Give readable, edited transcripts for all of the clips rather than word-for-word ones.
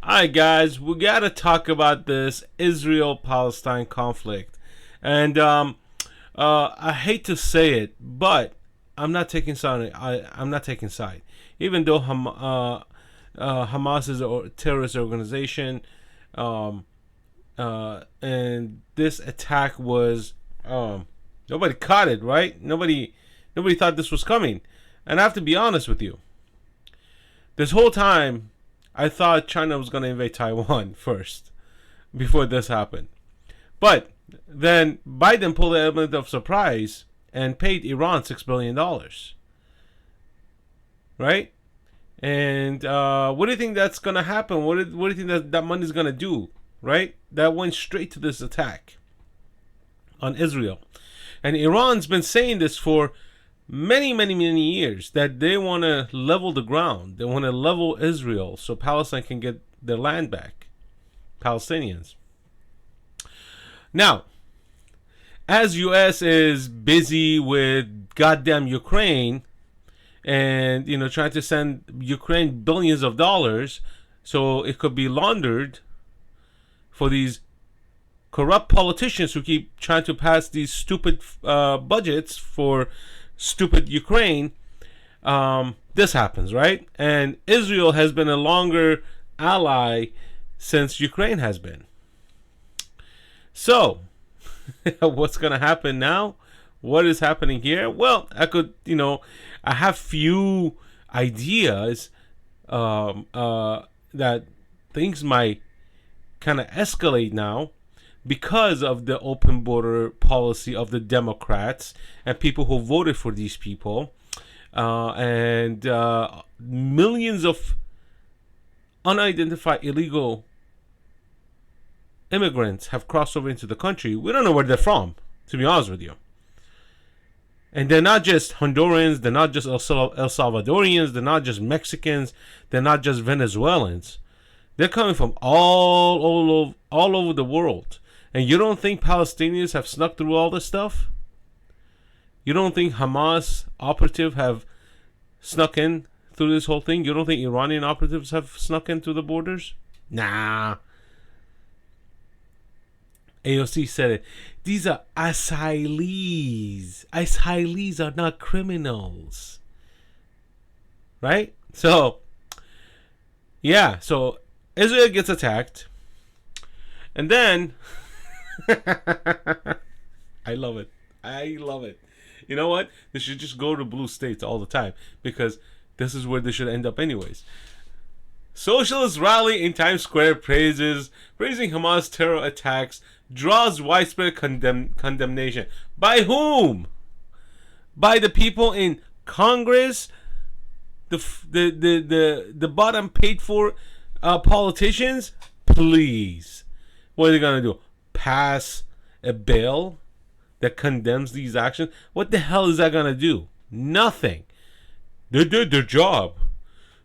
Alright, guys, we gotta talk about this Israel-Palestine conflict. And I hate to say it, but I'm not taking side. I'm not taking side. Even though Hamas is a terrorist organization, um, and this attack was nobody caught it, right? Nobody thought this was coming. And I have to be honest with you. This whole time, I thought China was going to invade Taiwan first before this happened. But then Biden pulled the element of surprise and paid Iran $6 billion. Right? And what do you think that's going to happen? What do you think that money is going to do? Right? That went straight to this attack on Israel. And Iran's been saying this for many years, that they want to level the ground. They want to level Israel so Palestine can get their land back. Palestinians. Now, as US is busy with goddamn Ukraine and trying to send Ukraine billions of dollars so it could be laundered for these corrupt politicians who keep trying to pass these stupid budgets for stupid Ukraine, this happens, right? And Israel has been a longer ally since Ukraine has been. So, what's going to happen now? What is happening here? Well, I have few ideas that things might kind of escalate now, because of the open border policy of the Democrats and people who voted for these people, and millions of unidentified illegal immigrants have crossed over into the country. We don't know where they're from, to be honest with you. And they're not just Hondurans, they're not just El Salvadorians, they're not just Mexicans, they're not just Venezuelans. They're coming from all over the world. And you don't think Palestinians have snuck through all this stuff? You don't think Hamas operatives have snuck in through this whole thing? You don't think Iranian operatives have snuck in through the borders? Nah. AOC said it. These are asylees. Asylees are not criminals. Right? So, yeah. So, Israel gets attacked. And then... I love it. You know what? They should just go to blue states all the time, because this is where they should end up anyways. Socialist rally in Times Square praising Hamas terror attacks, draws widespread condemnation. By whom? By the people in Congress? The bottom paid for politicians? Please. What are they gonna do? Pass a bill that condemns these actions? What the hell is that gonna do? Nothing. They did their job.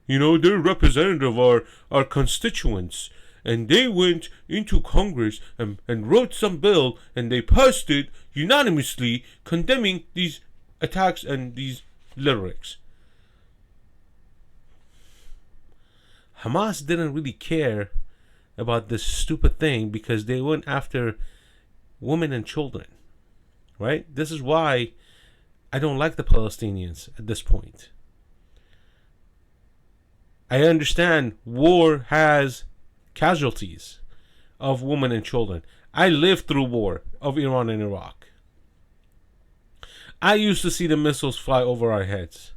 They're representative of our constituents, and they went into Congress and wrote some bill, and they passed it unanimously condemning these attacks and these lyrics. Hamas didn't really care about this stupid thing because they went after women and children, right? This is why I don't like the Palestinians at this point. I understand war has casualties of women and children. I lived through war of Iran and Iraq. I used to see the missiles fly over our heads.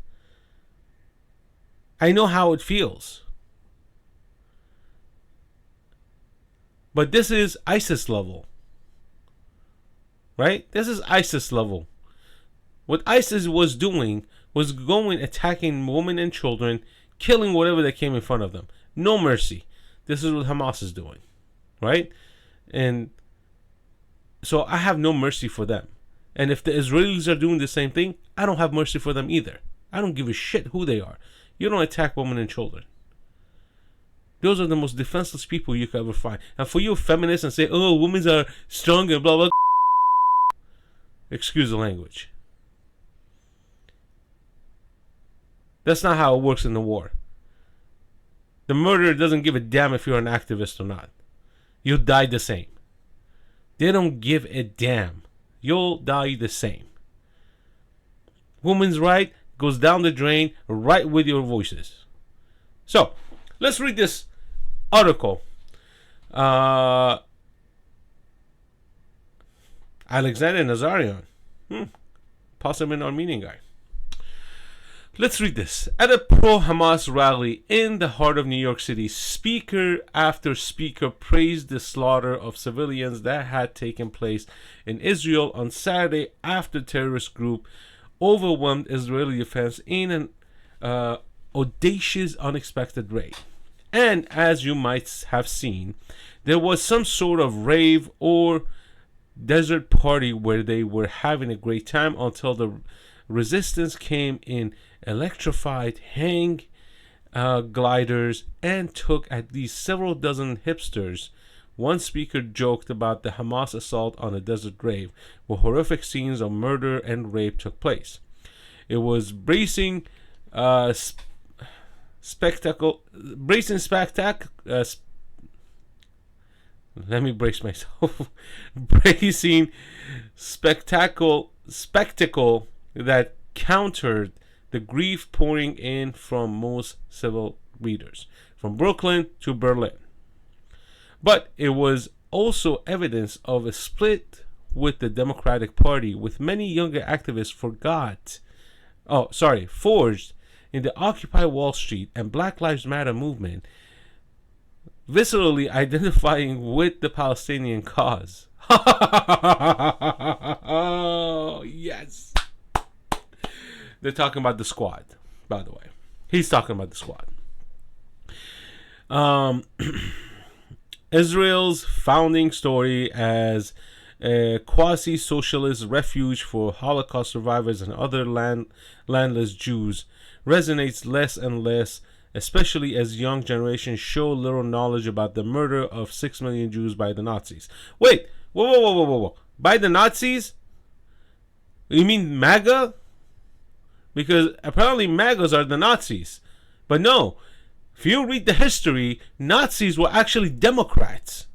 I know how it feels. But this is ISIS level. Right? This is ISIS level. What ISIS was doing was going, attacking women and children, killing whatever that came in front of them. No mercy. This is what Hamas is doing. Right? And so I have no mercy for them. And if the Israelis are doing the same thing, I don't have mercy for them either. I don't give a shit who they are. You don't attack women and children. Those are the most defenseless people you could ever find. And for you feminists and say, oh, women are strong and blah, blah, excuse the language. That's not how it works in the war. The murderer doesn't give a damn if you're an activist or not. You'll die the same. They don't give a damn. You'll die the same. Women's right goes down the drain right with your voices. So, let's read this article. Alexander Nazarian. Possibly an Armenian guy. Let's read this. At a pro-Hamas rally in the heart of New York City, speaker after speaker praised the slaughter of civilians that had taken place in Israel on Saturday after terrorist group overwhelmed Israeli defense in an audacious, unexpected raid. And as you might have seen, there was some sort of rave or desert party where they were having a great time until the resistance came in electrified hang gliders and took at least several dozen hipsters. One speaker joked about the Hamas assault on a desert rave, where horrific scenes of murder and rape took place. It was bracing spectacle. Let me brace myself. Bracing spectacle that countered the grief pouring in from most civil leaders, from Brooklyn to Berlin. But it was also evidence of a split with the Democratic Party, with many younger activists forged in the Occupy Wall Street and Black Lives Matter movement, viscerally identifying with the Palestinian cause. Oh, yes. They're talking about the squad, by the way. He's talking about the squad. Israel's founding story as a quasi-socialist refuge for Holocaust survivors and other landless Jews resonates less and less, especially as young generations show little knowledge about the murder of 6 million Jews by the Nazis. Wait, whoa. By the Nazis? You mean MAGA? Because apparently MAGAs are the Nazis. But no, if you read the history, Nazis were actually Democrats.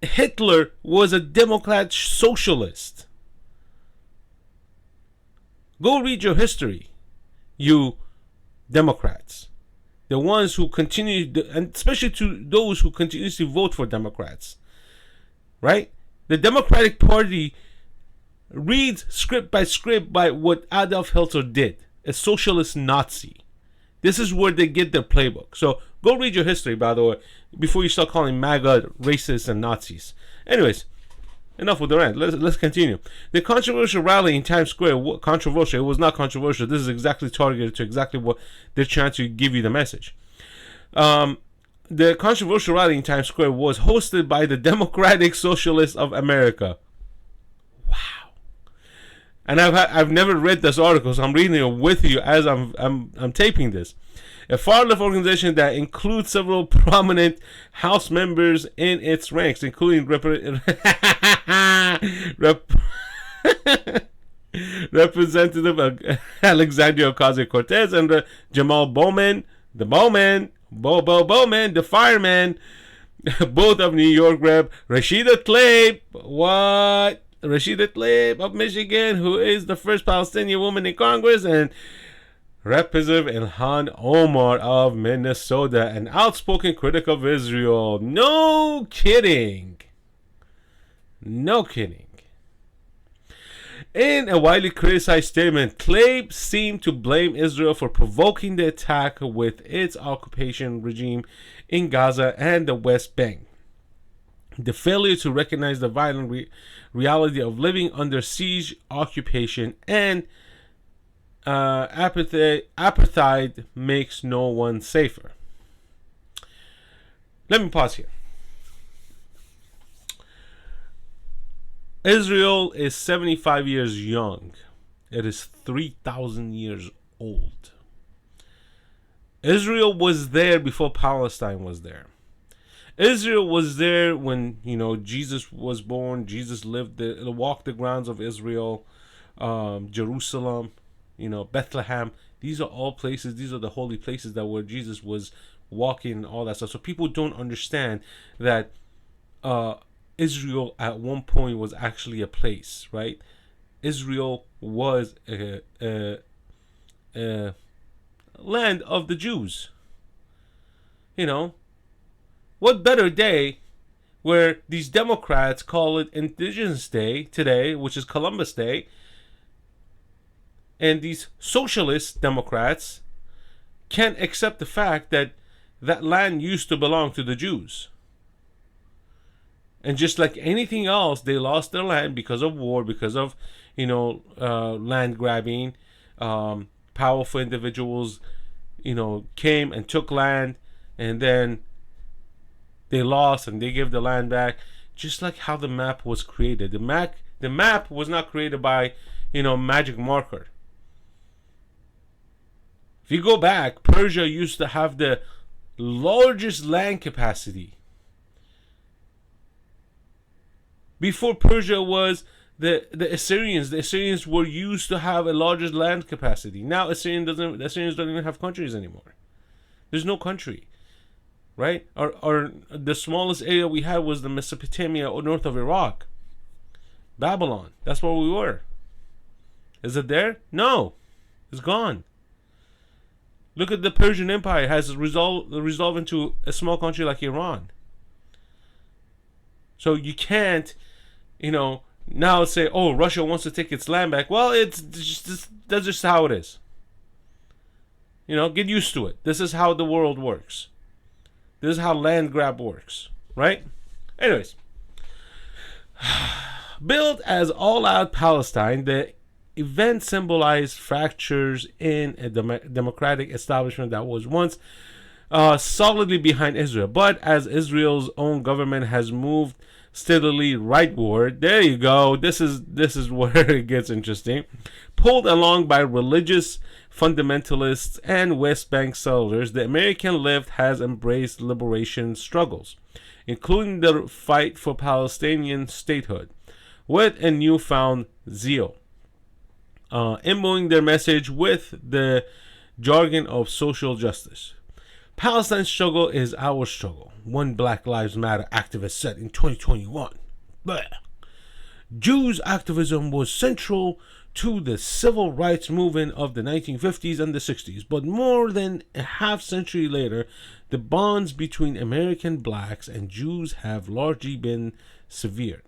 Hitler was a Democrat socialist. Go read your history, you Democrats. The ones who continue, and especially to those who continuously vote for Democrats. Right? The Democratic Party reads script by what Adolf Hitler did, a socialist Nazi. This is where they get their playbook. So go read your history, by the way, before you start calling MAGA racists and Nazis. Anyways, enough with the rant. Let's continue. The controversial rally in Times Square, controversial. It was not controversial. This is exactly targeted to exactly what they're trying to give you the message. The controversial rally in Times Square was hosted by the Democratic Socialists of America. Wow. And I've never read this article, so I'm reading it with you as I'm taping this. A far-left organization that includes several prominent House members in its ranks, including Representative Alexandria Ocasio-Cortez and Jamal Bowman, the fireman, both of New York Rep. Rashida Tlaib, Rashida Tlaib of Michigan, who is the first Palestinian woman in Congress, and Representative Ilhan Omar of Minnesota, an outspoken critic of Israel. No kidding. In a widely criticized statement, Tlaib seemed to blame Israel for provoking the attack with its occupation regime in Gaza and the West Bank. The failure to recognize the violent reality of living under siege, occupation, and apartheid makes no one safer. Let me pause here. Israel is 75 years young. It is 3,000 years old. Israel was there before Palestine was there. Israel was there when, Jesus was born. Jesus walked the grounds of Israel, Jerusalem, Bethlehem. These are all places, these are the holy places that where Jesus was walking and all that stuff. So people don't understand that Israel at one point was actually a place, right? Israel was a land of the Jews. You know, what better day where these Democrats call it Indigenous Day today, which is Columbus Day, and these socialist Democrats can't accept the fact that that land used to belong to the Jews. And just like anything else, they lost their land because of war, because of, land grabbing. Powerful individuals, came and took land, and then they lost and they gave the land back. Just like how the map was created. The map was not created by, magic marker. If you go back, Persia used to have the largest land capacity. Before Persia was the Assyrians. The Assyrians were used to have a largest land capacity. Now the Assyrians don't even have countries anymore. There's no country, right? Or the smallest area we had was the Mesopotamia or north of Iraq, Babylon. That's where we were. Is it there? No, it's gone. Look at the Persian Empire. It has resolved into a small country like Iran. So you can't, now say, oh, Russia wants to take its land back. Well, that's just how it is. Get used to it. This is how the world works. This is how land grab works, right? Anyways, billed as all-out Palestine, the event symbolized fractures in a democratic establishment that was once solidly behind Israel. But as Israel's own government has moved steadily rightward, there you go. This is where it gets interesting. Pulled along by religious fundamentalists and West Bank settlers, the American left has embraced liberation struggles, including the fight for Palestinian statehood, with a newfound zeal, imbuing their message with the jargon of social justice. Palestine's struggle is our struggle, one Black Lives Matter activist said in 2021. Blech. Jews' activism was central to the civil rights movement of the 1950s and the 60s, but more than a half century later, the bonds between American blacks and Jews have largely been severed.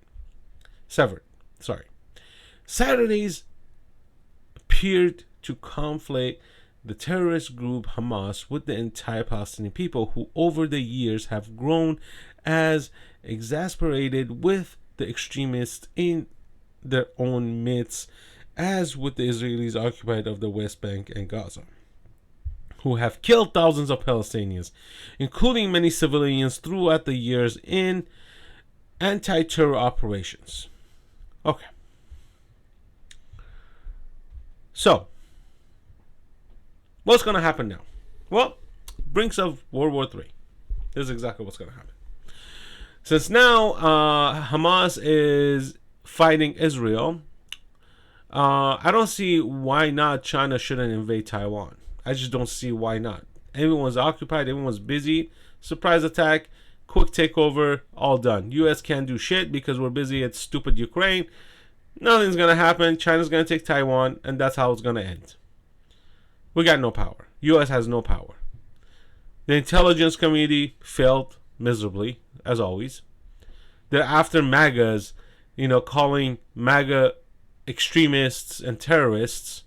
Saturdays appeared to conflate the terrorist group Hamas with the entire Palestinian people, who over the years have grown as exasperated with the extremists in their own midst as with the Israelis occupied of the West Bank and Gaza, who have killed thousands of Palestinians, including many civilians throughout the years in anti-terror operations. Okay. So, what's going to happen now? Well, brinks of World War III. This is exactly what's going to happen. Since now Hamas is fighting Israel, I don't see why not China shouldn't invade Taiwan. I just don't see why not. Everyone's occupied. Everyone's busy. Surprise attack. Quick takeover. All done. U.S. can't do shit because we're busy at stupid Ukraine. Nothing's going to happen. China's going to take Taiwan, and that's how it's going to end. We got no power. U.S. has no power. The intelligence community failed miserably, as always. They're after MAGAs, calling MAGA extremists and terrorists.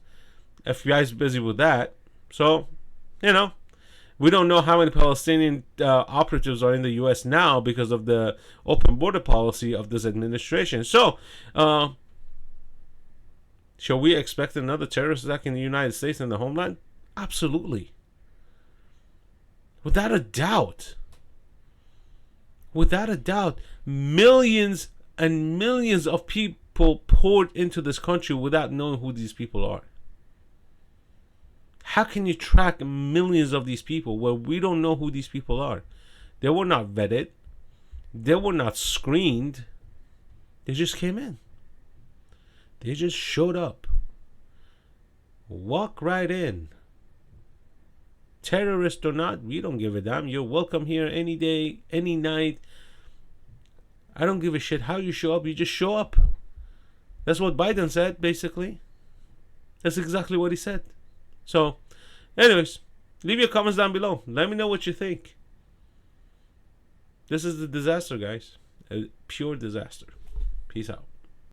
FBI's busy with that. So, we don't know how many Palestinian operatives are in the U.S. now because of the open border policy of this administration. So, shall we expect another terrorist attack in the United States and the homeland? Absolutely. Without a doubt. Without a doubt. Millions and millions of people poured into this country without knowing who these people are. How can you track millions of these people where we don't know who these people are? They were not vetted. They were not screened. They just came in. They just showed up. Walk right in. terrorist or not, we don't give a damn. You're welcome here any day, any night. I don't give a shit how you show up. You just show up. That's what Biden said, basically. That's exactly what he said. So, anyways, leave your comments down below. Let me know what you think. This is the disaster, guys. A pure disaster. Peace out.